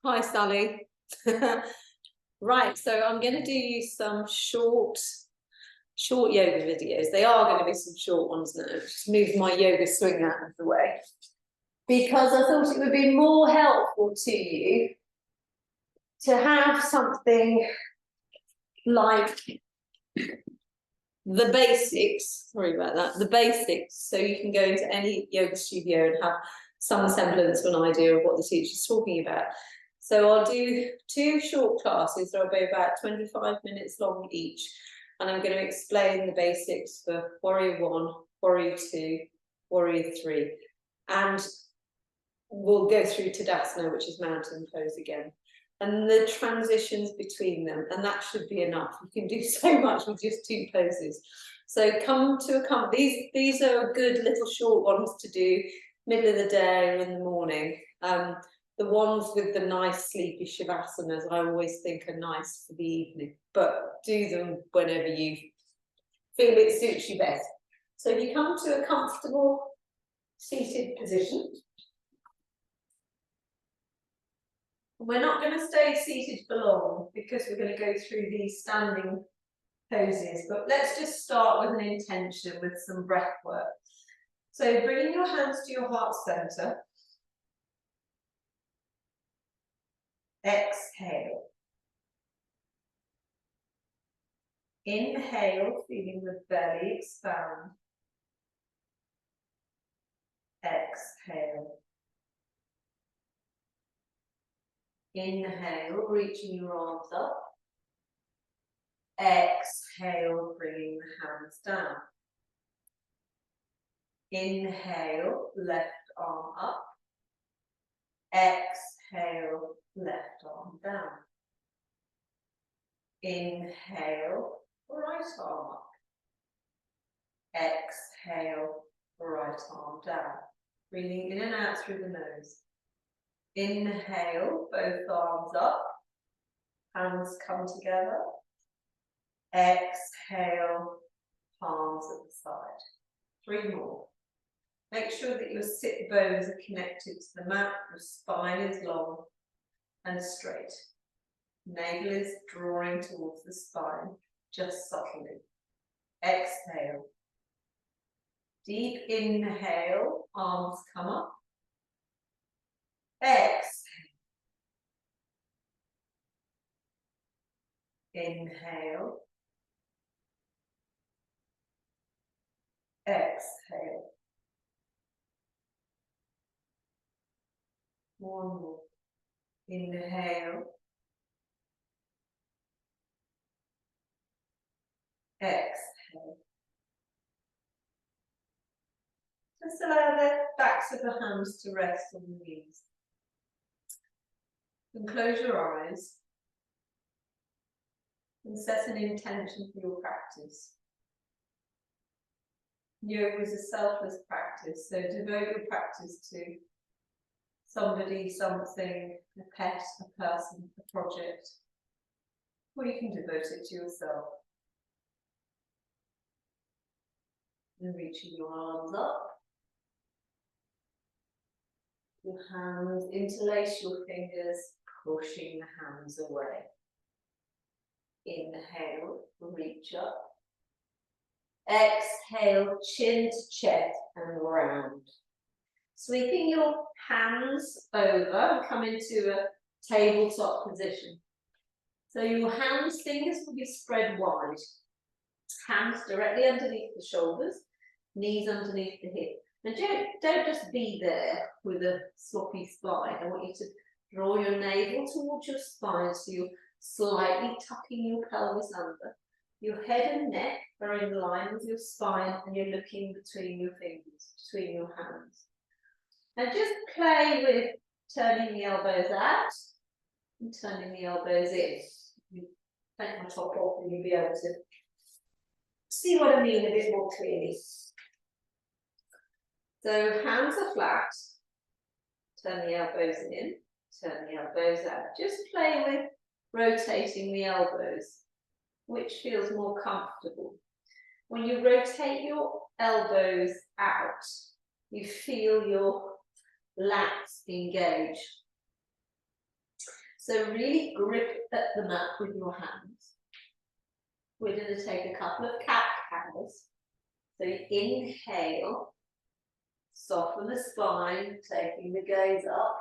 Hi, Sally. Right, so I'm going to do some short yoga videos. They are going to be some short ones now. Just move my yoga swing out of the way because I thought it would be more helpful to you to have something like the basics. Sorry about that. The basics, so you can go into any yoga studio and have some semblance of an idea of what the teacher's talking about. So I'll do 2 short classes. They'll be about 25 minutes long each. And I'm going to explain the basics for Warrior 1, Warrior 2, Warrior 3. And we'll go through Tadasana, which is mountain pose again. And the transitions between them. And that should be enough. You can do so much with just 2 poses. So come to a camp. These are good little short ones to do middle of the day or in the morning. The ones with the nice sleepy shavasanas, I always think are nice for the evening, but do them whenever you feel it suits you best. So if you come to a comfortable seated position, we're not going to stay seated for long because we're going to go through these standing poses, but let's just start with an intention with some breath work. So bringing your hands to your heart center. Exhale. Inhale, feeling the belly expand. Exhale. Inhale, reaching your arms up. Exhale, bringing the hands down. Inhale, left arm up. Exhale, left arm down. Inhale, right arm up. Exhale, right arm down. Breathing in and out through the nose. Inhale, both arms up. Hands come together. Exhale, palms at the side. 3 more. Make sure that your sit bones are connected to the mat. Your spine is long and straight. Navel is drawing towards the spine, just subtly. Exhale. Deep inhale, arms come up. Exhale. Inhale. Exhale. 1 more. Inhale. Exhale. Just allow the backs of the hands to rest on the knees. And close your eyes. And set an intention for your practice. Yoga is a selfless practice, so devote your practice to somebody, something, a pet, a person, a project, or you can devote it to yourself. And reaching your arms up. Your hands, interlace your fingers, pushing the hands away. Inhale, reach up. Exhale, chin to chest and round. Sweeping your hands over, come into a tabletop position. So your hands, fingers will be spread wide. Hands directly underneath the shoulders, knees underneath the hip. Now don't just be there with a sloppy spine. I want you to draw your navel towards your spine so you're slightly tucking your pelvis under. Your head and neck are in line with your spine and you're looking between your fingers, between your hands. And just play with turning the elbows out and turning the elbows in. You take my top off and you'll be able to see what I mean a bit more clearly. So hands are flat, turn the elbows in, turn the elbows out. Just play with rotating the elbows, which feels more comfortable. When you rotate your elbows out, you feel your lats engage. So really grip at the mat with your hands. We're going to take a couple of cat-cows. So inhale, soften the spine, taking the gaze up.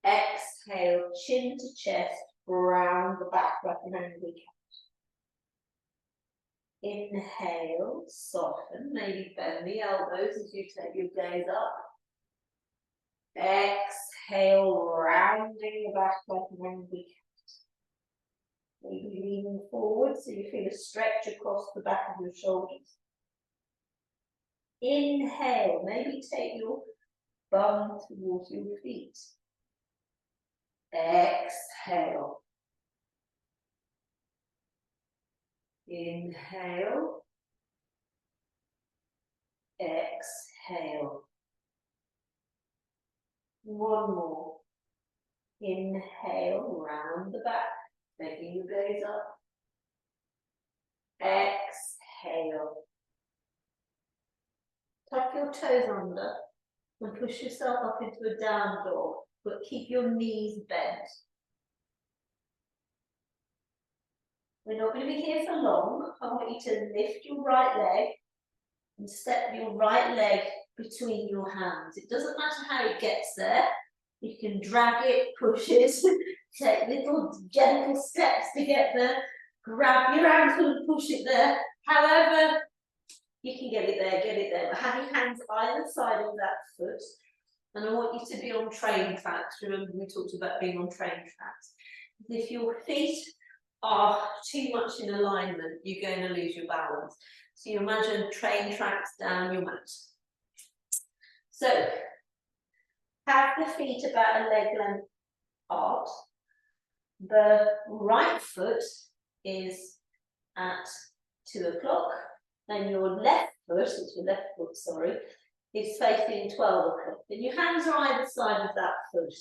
Exhale, chin to chest, round the back like an angry cat. Inhale, soften, maybe bend the elbows as you take your gaze up. Exhale, rounding the back like an angry cat. Maybe leaning forward so you feel a stretch across the back of your shoulders. Inhale, maybe take your bum towards your feet. Exhale. Inhale. Exhale. One more. Inhale, round the back, taking your gaze up. Exhale. Tuck your toes under and push yourself up into a down dog, but keep your knees bent. We're not going to be here for long. I want you to lift your right leg and step your right leg between your hands. It doesn't matter how it gets there. You can drag it, push it, take little gentle steps to get there. Grab your ankle and push it there. However you can get it there. But have your hands either side of that foot. And I want you to be on train tracks. Remember we talked about being on train tracks. If your feet are too much in alignment, you're going to lose your balance. So you imagine train tracks down your mat. So have the feet about a leg length apart. The right foot is at 2 o'clock. And your left foot, is facing 12 o'clock. And your hands are either side of that foot.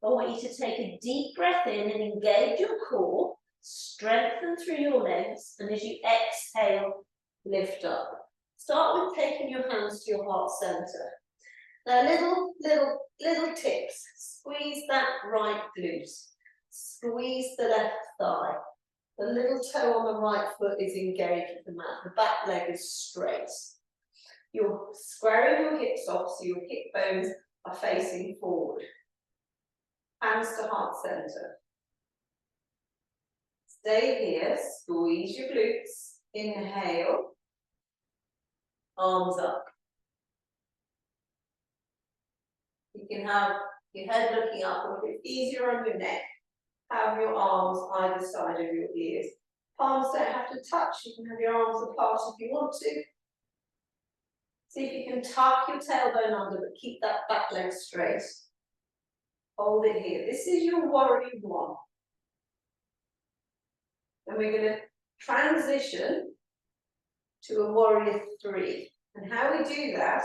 I want you to take a deep breath in and engage your core, strengthen through your legs, and as you exhale, lift up. Start with taking your hands to your heart center. Now, little tips. Squeeze that right glute. Squeeze the left thigh. The little toe on the right foot is engaged with the mat. The back leg is straight. You're squaring your hips off so your hip bones are facing forward. Hands to heart center. Stay here. Squeeze your glutes. Inhale. Arms up. You can have your head looking up, or if it's easier on your neck, have your arms either side of your ears. Palms don't have to touch. You can have your arms apart if you want to. See if you can tuck your tailbone under, but keep that back leg straight. Hold it here. This is your warrior one. And we're going to transition to a warrior 3. And how we do that,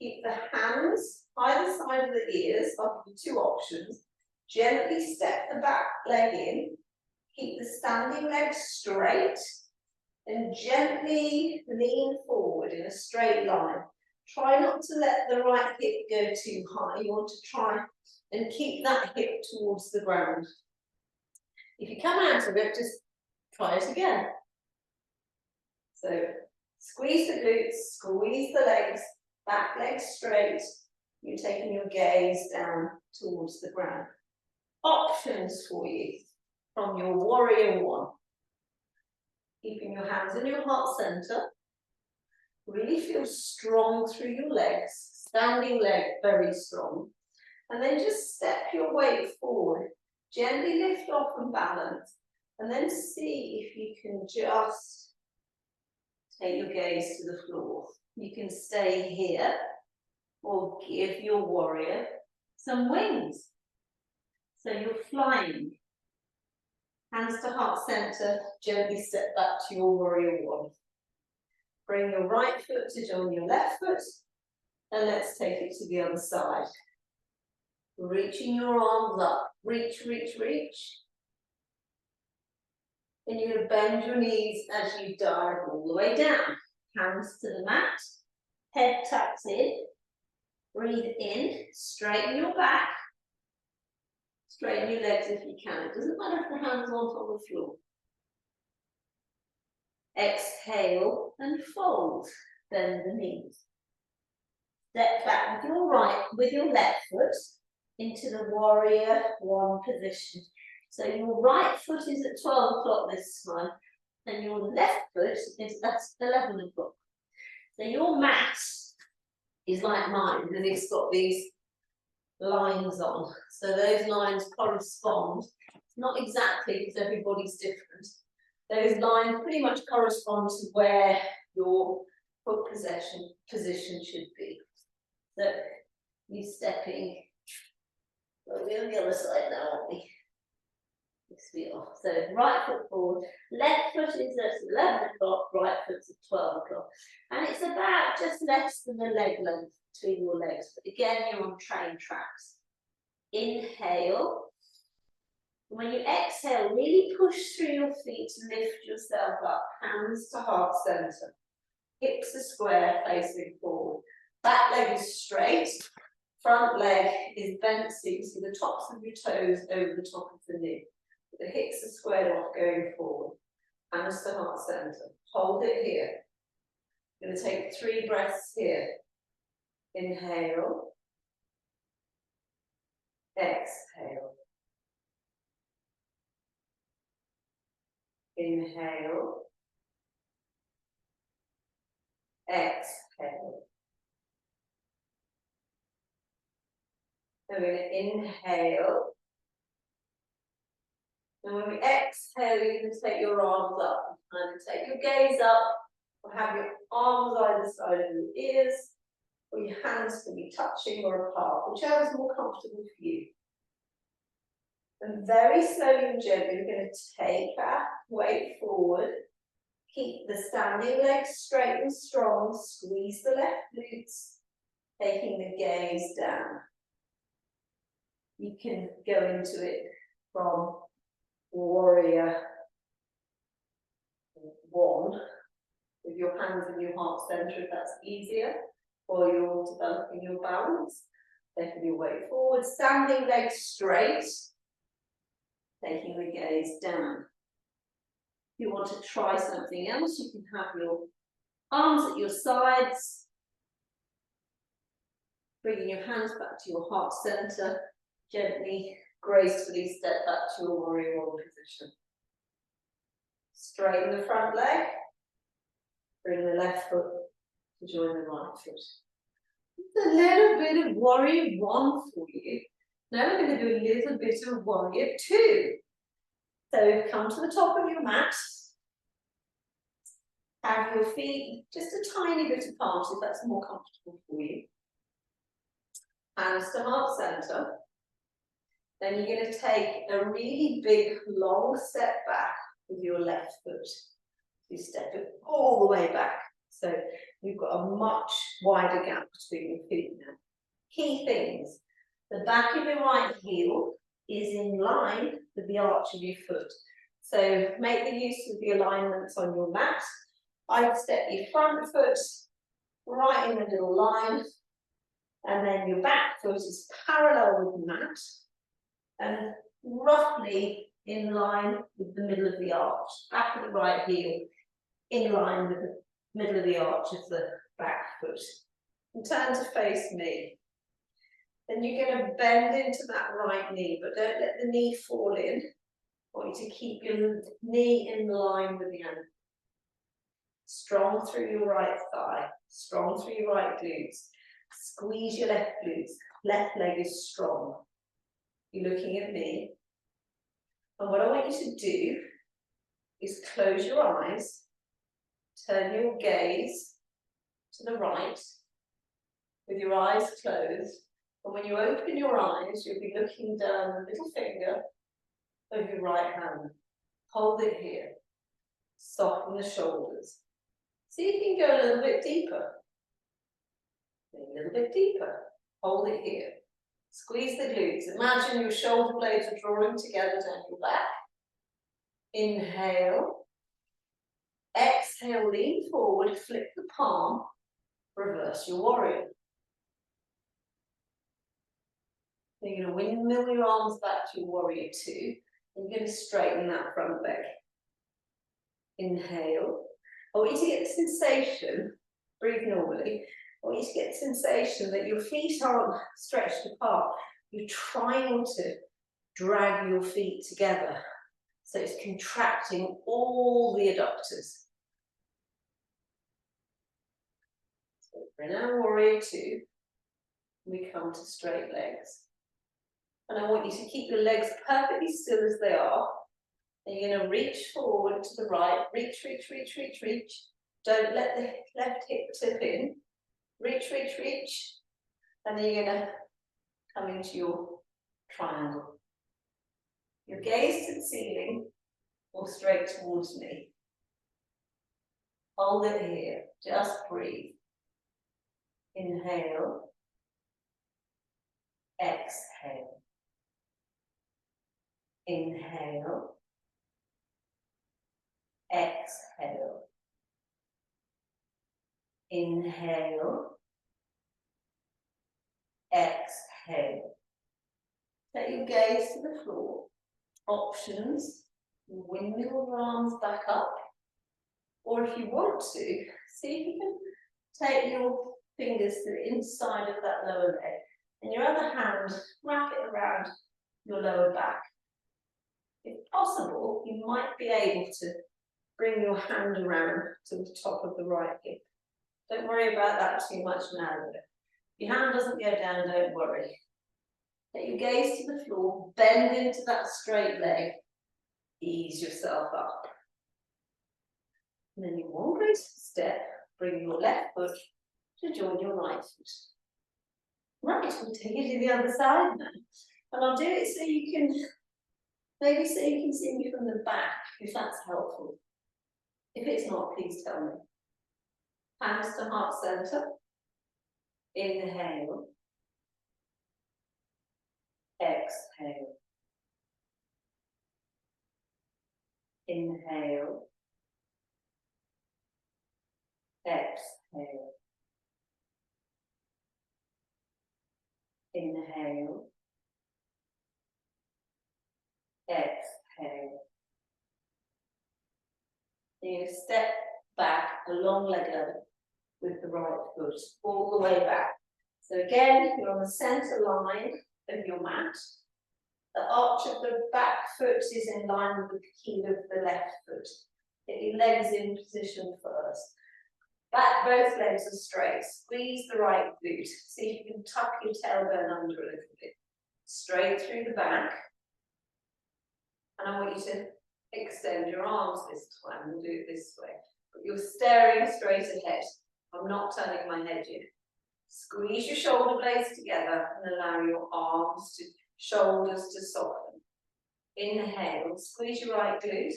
keep the hands either side of the ears, I'll give you 2 options. Gently step the back leg in, keep the standing leg straight, and gently lean forward in a straight line. Try not to let the right hip go too high. You want to try and keep that hip towards the ground. If you come out of it, just try it again. So squeeze the glutes, squeeze the legs, back leg straight. You're taking your gaze down towards the ground. Options for you from your warrior 1. Keeping your hands in your heart center. Really feel strong through your legs. Standing leg, very strong. And then just step your weight forward. Gently lift off and balance. And then see if you can just take your gaze to the floor. You can stay here or give your warrior some wings. So you're flying. Hands to heart center, gently step back to your warrior 1. Bring your right foot to join your left foot, and let's take it to the other side. Reaching your arms up, reach, reach, reach. And you're going to bend your knees as you dive all the way down. Hands to the mat, head tucked in. Breathe in, straighten your back. Straighten your legs if you can. It doesn't matter if the hands aren't on the floor. Exhale and fold. Bend the knees. Step back with your left foot into the warrior one position. So your right foot is at 12 o'clock this time, and your left foot is at 11 o'clock. So your mat is like mine, and it's got these lines on. So those lines correspond, not exactly because everybody's different. Those lines pretty much correspond to where your foot position should be. So you're stepping, well, we're on the other side now, aren't we? So right foot forward, left foot is at 11 o'clock, right foot's at 12 o'clock. And it's about just less than a leg length between your legs. But again, you're on train tracks. Inhale. When you exhale, really push through your feet to lift yourself up. Hands to heart center. Hips are square, facing forward. Back leg is straight. Front leg is bent so you can see the tops of your toes over the top of the knee. The hips are squared off going forward. Hands to heart center. Hold it here. You're going to take 3 breaths here. Inhale. Exhale. Inhale. Exhale. We're going to inhale. And when we exhale, you can take your arms up. And take your gaze up, or have your arms either side of your ears, or your hands can be touching or apart, whichever is more comfortable for you. And very slowly and gently, we're going to take our weight forward. Keep the standing legs straight and strong. Squeeze the left glutes, taking the gaze down. You can go into it from warrior one with your hands in your heart center if that's easier, or you're developing your balance. Taking your weight forward, standing legs straight, taking the gaze down. If you want to try something else, you can have your arms at your sides, bringing your hands back to your heart center, gently, gracefully step back to your warrior one position. Straighten the front leg, bring the left foot to join the right foot. It's a little bit of warrior one for you. Now we're going to do a little bit of warrior two. So come to the top of your mat. Have your feet just a tiny bit apart if that's more comfortable for you. Hands to heart center. Then you're going to take a really big, long step back with your left foot. You step it all the way back. So you've got a much wider gap between your feet now. Key things. The back of your right heel is in line with the arch of your foot. So make the use of the alignments on your mat. I'd step your front foot right in the middle line, and then your back foot is parallel with the mat and roughly in line with the middle of the arch. Back of the right heel in line with the middle of the arch of the back foot. And turn to face me. Then you're going to bend into that right knee, but don't let the knee fall in. I want you to keep your knee in line with the ankle. Strong through your right thigh, strong through your right glutes. Squeeze your left glutes. Left leg is strong. You're looking at me. And what I want you to do is close your eyes, turn your gaze to the right with your eyes closed. And when you open your eyes, you'll be looking down the middle finger of your right hand. Hold it here. Soften the shoulders. See if you can go a little bit deeper. A little bit deeper. Hold it here. Squeeze the glutes. Imagine your shoulder blades are drawing together down your back. Inhale. Exhale, lean forward, flip the palm, reverse your warrior. You're going to windmill your arms back to your warrior two. And you're going to straighten that front leg. Inhale. I want you to get the sensation, breathe normally. I want you to get the sensation that your feet aren't stretched apart. You're trying to drag your feet together. So it's contracting all the adductors. So we're in our warrior two. We come to straight legs. And I want you to keep your legs perfectly still as they are. And you're going to reach forward to the right. Reach, reach, reach, reach, reach. Don't let the left hip tip in. Reach, reach, reach. And then you're going to come into your triangle. Your gaze to the ceiling or straight towards me. Hold it here. Just breathe. Inhale. Exhale. Inhale. Exhale. Inhale. Exhale. Take your gaze to the floor. Options. Windmill your arms back up. Or if you want to, see if you can take your fingers to the inside of that lower leg. And your other hand, wrap it around your lower back. If possible, you might be able to bring your hand around to the top of the right hip. Don't worry about that too much now. If your hand doesn't go down, don't worry. Take your gaze to the floor, bend into that straight leg, ease yourself up. And then in one graceful step, bring your left foot to join your right foot. Right, we'll take you to the other side now. And I'll do it so you can, maybe so you can see me from the back, if that's helpful. If it's not, please tell me. Hands to heart center. Inhale. Exhale. Inhale. Exhale. Inhale. Exhale. You're going to step back a long leg level with the right foot, all the way back. So again, you're on the center line of your mat. The arch of the back foot is in line with the heel of the left foot. Get your legs in position first. Back, both legs are straight. Squeeze the right glute. See if you can tuck your tailbone under a little bit. Straight through the back. And I want you to extend your arms this time. We'll do it this way. But you're staring straight ahead. I'm not turning my head yet. Squeeze your shoulder blades together and allow your arms to shoulders to soften. Inhale, squeeze your right glute,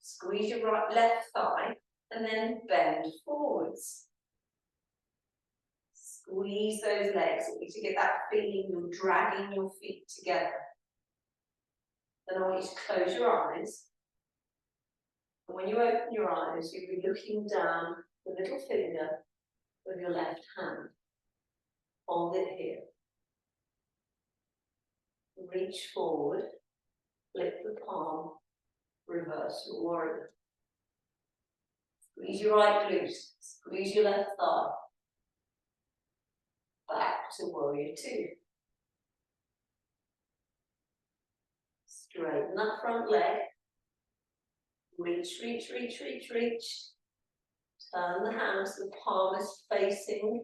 squeeze your left thigh, and then bend forwards. Squeeze those legs to get that feeling you're dragging your feet together. Then I want you to close your eyes. And when you open your eyes, you'll be looking down the little finger with your left hand. Hold it here. Reach forward, flip the palm, reverse your warrior. Squeeze your right glute, squeeze your left thigh. Back to warrior two. Straighten that front leg. Reach, reach, reach, reach, reach. Turn the hands, the palm is facing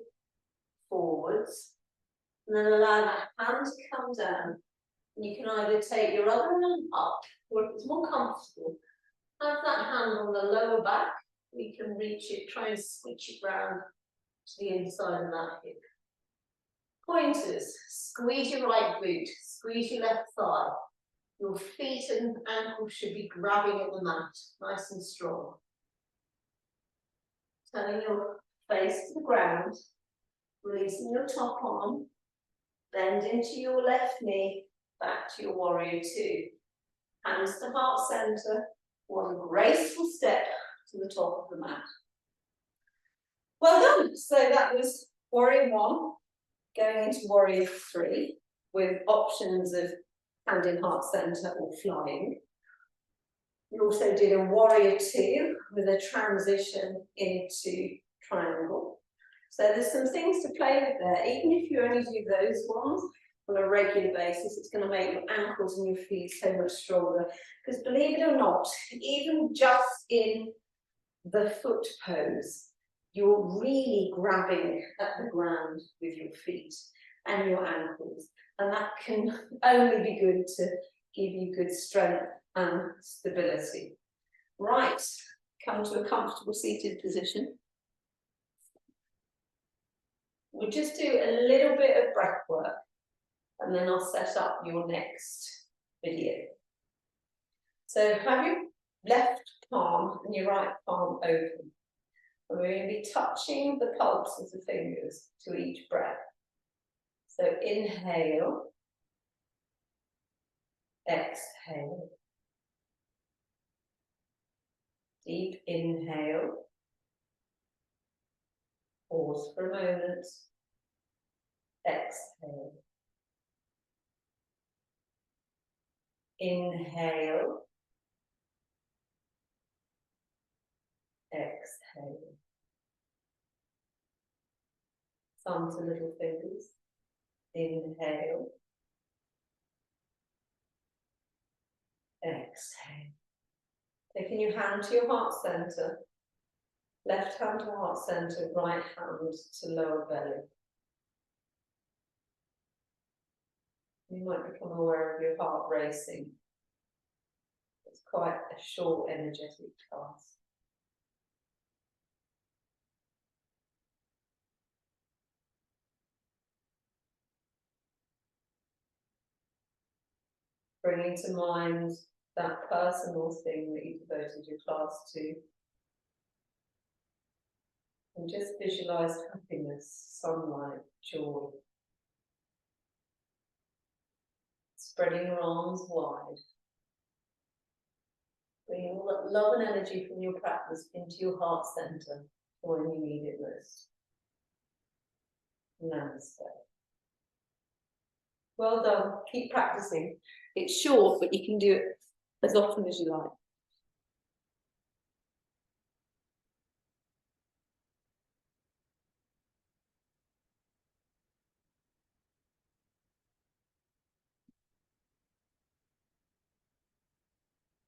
forwards. And then allow that hand to come down. You can either take your other hand up, or if it's more comfortable, have that hand on the lower back. We can reach it, try and switch it round to the inside of that hip. Pointers, squeeze your right glute, squeeze your left thigh. Your feet and ankles should be grabbing at the mat, nice and strong. Turning your face to the ground, releasing your top arm, bend into your left knee, back to your warrior two. Hands to heart center, one graceful step to the top of the mat. Well done. So that was warrior one, going into warrior three. with options of hand in heart center or flying. We also did a warrior two with a transition into triangle. So there's some things to play with there. Even if you only do those ones on a regular basis, it's going to make your ankles and your feet so much stronger. Because believe it or not, even just in the foot pose, you're really grabbing at the ground with your feet and your ankles. And that can only be good to give you good strength and stability. Right, come to a comfortable seated position. We'll just do a little bit of breath work and then I'll set up your next video. So have your left palm and your right palm open. And we're going to be touching the pulse of the fingers to each breath. So inhale, exhale. Deep inhale. Pause for a moment. Exhale. Inhale. Exhale. Thumb to little fingers. Inhale. Exhale. Taking your hand to your heart center. Left hand to heart center, right hand to lower belly. You might become aware of your heart racing. It's quite a short, energetic class. Bringing to mind that personal thing that you devoted your class to. And just visualize happiness, sunlight, joy. Spreading your arms wide. Bringing all that love and energy from your practice into your heart center for when you need it most. Namaste. Well done. Keep practicing. It's short, but you can do it as often as you like.